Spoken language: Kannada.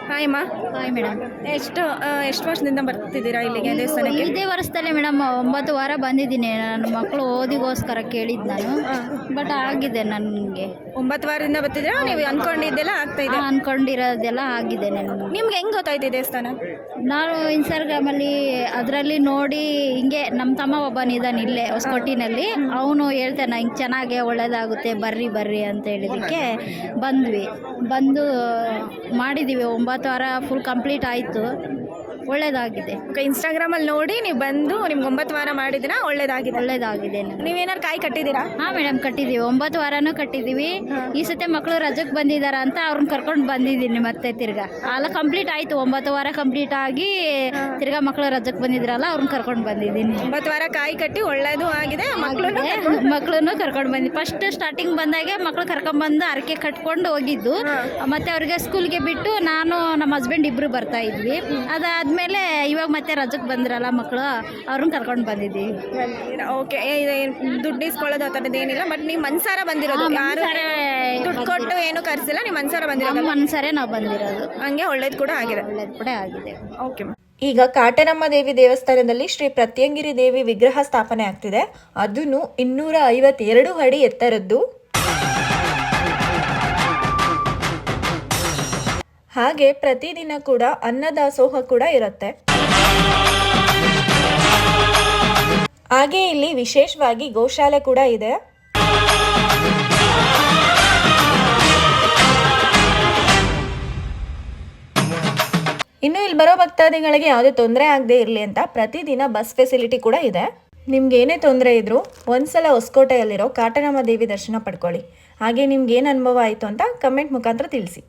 ಹಾಯ್ ಅಮ್ಮ. Hi madam. ಎಷ್ಟು ವರ್ಷದಿಂದ ಬರ್ತಿದ್ದೀರಾ ಇಲ್ಲಿಗೆ ದೇವಸ್ಥಾನಕ್ಕೆ? ಇದೇ ವರ್ಷದಲ್ಲೇ ಮೇಡಮ್ 9 ವಾರ ಬಂದಿದ್ದೀನಿ. ನನ್ನ ಮಕ್ಕಳು ಓದಿಗೋಸ್ಕರ ಕೇಳಿದ್ದು ನಾನು, ಬಟ್ ಆಗಿದೆ ನನಗೆ. 9 ವಾರದಿಂದ ಬರ್ತಿದ್ದೀರಾ? ನೀವು ಅಂದ್ಕೊಂಡಿದ್ದೆಲ್ಲ ಆಗ್ತಾ ಇದೆ? ಅಂದ್ಕೊಂಡಿರೋದೆಲ್ಲ ಆಗಿದೆ ನನಗೆ. ನಿಮ್ಗೆ ಹೆಂಗೆ ಗೊತ್ತಾಯ್ತು ದೇವಸ್ಥಾನ? ನಾನು ಇನ್ಸ್ಟಾಗ್ರಾಮಲ್ಲಿ ಅದರಲ್ಲಿ ನೋಡಿ, ಹಿಂಗೆ ನಮ್ಮ ತಮ್ಮ ಒಬ್ಬನಿದ್ದಾನೆ ಇಲ್ಲೇ ಹೊಸಕೋಟಿನಲ್ಲಿ, ಅವನು ಹೇಳ್ತಾನೆ ಹಿಂಗೆ ಚೆನ್ನಾಗೆ ಒಳ್ಳೇದಾಗುತ್ತೆ ಬರ್ರಿ ಅಂತ ಹೇಳಿದ್ದಕ್ಕೆ ಬಂದು ಮಾಡಿದ್ದೀವಿ. 9 ವಾರ ಫುಲ್ ಕಂಪ್ಲೀಟ್ ಆಯಿತು, ಒಳ್ಳೇದಾಗಿದೆ. ಇನ್ಸ್ಟಾಗ್ರಾಮಲ್ಲಿ ನೋಡಿ ನೀವು ಬಂದು ನಿಮ್ಗೆ 9 ವಾರ ಮಾಡಿದ್ದೀರಾ? ಒಳ್ಳೇದಾಗಿದೆ. ನೀವೇನಾರು ಕಾಯಿ ಕಟ್ಟಿದ್ದೀರಾ? ಹಾಂ ಮೇಡಮ್, ಕಟ್ಟಿದ್ದೀವಿ. 9 ವಾರನೂ ಕಟ್ಟಿದ್ದೀವಿ. ಈ ಸತಿ ಮಕ್ಕಳು ರಜಕ್ಕೆ ಬಂದಿದ್ದಾರ ಅಂತ ಅವ್ರನ್ನ ಕರ್ಕೊಂಡು ಬಂದಿದ್ದೀನಿ ಮತ್ತೆ ತಿರ್ಗಾ. ಅಲ್ಲ ಕಂಪ್ಲೀಟ್ ಆಯಿತು, 9 ವಾರ ಕಂಪ್ಲೀಟ್ ಆಗಿ ತಿರ್ಗಾ ಮಕ್ಕಳು ರಜಕ್ಕೆ ಬಂದಿದ್ರಲ್ಲ ಅವ್ರನ್ನ ಕರ್ಕೊಂಡು ಬಂದಿದ್ದೀನಿ. 9 ವಾರ ಕಾಯಿ ಕಟ್ಟಿ ಒಳ್ಳೇದು ಆಗಿದೆ. ಮಕ್ಕಳನ್ನು ಕರ್ಕೊಂಡು ಬಂದು ಫಸ್ಟ್ ಸ್ಟಾರ್ಟಿಂಗ್ ಬಂದಾಗೆ ಮಕ್ಕಳು ಕರ್ಕೊಂಡ್ಬಂದು ಅರಕೆ ಕಟ್ಕೊಂಡು ಹೋಗಿದ್ದು. ಮತ್ತು ಅವ್ರಿಗೆ ಸ್ಕೂಲ್ಗೆ ಬಿಟ್ಟು ನಾನು ನಮ್ಮ ಹಸ್ಬೆಂಡ್ ಇಬ್ಬರು ಬರ್ತಾ ಇದ್ವಿ. ಅದಾದಮೇಲೆ ಇವಾಗ ಮತ್ತೆ ರಜಕ್ಕೆ ಬಂದ್ರಲ್ಲ ಮಕ್ಕಳು, ಅವ್ರನ್ನ ಕರ್ಕೊಂಡು ಬಂದಿದ್ದೀವಿ. ಓಕೆ, ದುಡ್ಡು ಇಸ್ಕೊಳ್ಳೋದು ಆ ಥರದ್ದು ಏನಿಲ್ಲ, ಬಟ್ ನೀವು ಮನ್ಸಾರ ಬಂದಿರೋದು? ಯಾರು ದುಡ್ಡು ಕೊಟ್ಟು ಏನು ಕರ್ಸಿಲ್ಲ, ನೀವು ಮನ್ಸಾರ ಬಂದಿರೋದು? ಮನ್ಸಾರೆ ನಾವು ಬಂದಿರೋದು. ಹಂಗೆ ಒಳ್ಳೇದು ಕೂಡ ಆಗಿದೆ. ಓಕೆ. ಈಗ ಕಾಟನಮ್ಮ ದೇವಿ ದೇವಸ್ಥಾನದಲ್ಲಿ ಶ್ರೀ ಪ್ರತ್ಯಂಗಿರಿ ದೇವಿ ವಿಗ್ರಹ ಸ್ಥಾಪನೆ ಆಗ್ತಿದೆ. ಅದನ್ನು 252 ಅಡಿ ಎತ್ತರದ್ದು. ಹಾಗೆ ಪ್ರತಿದಿನ ಕೂಡ ಅನ್ನದಾಸೋಹ ಕೂಡ ಇರುತ್ತೆ. ಹಾಗೆ ಇಲ್ಲಿ ವಿಶೇಷವಾಗಿ ಗೋಶಾಲೆ ಕೂಡ ಇದೆ. ಇನ್ನು ಇಲ್ಲಿ ಬರೋ ಭಕ್ತಾದಿಗಳಿಗೆ ಯಾವುದೇ ತೊಂದರೆ ಆಗದೆ ಇರಲಿ ಅಂತ ಪ್ರತಿದಿನ ಬಸ್ ಫೆಸಿಲಿಟಿ ಕೂಡ ಇದೆ. ನಿಮ್ಗೆ ಏನೇ ತೊಂದರೆ ಇದ್ರೂ ಒಂದ್ಸಲ ಹೊಸಕೋಟೆಯಲ್ಲಿರೋ ಕಾಟನಮ್ಮ ದೇವಿ ದರ್ಶನ ಪಡ್ಕೊಳ್ಳಿ. ಹಾಗೆ ನಿಮ್ಗೆ ಏನು ಅನುಭವ ಆಯಿತು ಅಂತ ಕಮೆಂಟ್ ಮುಖಾಂತರ ತಿಳಿಸಿ.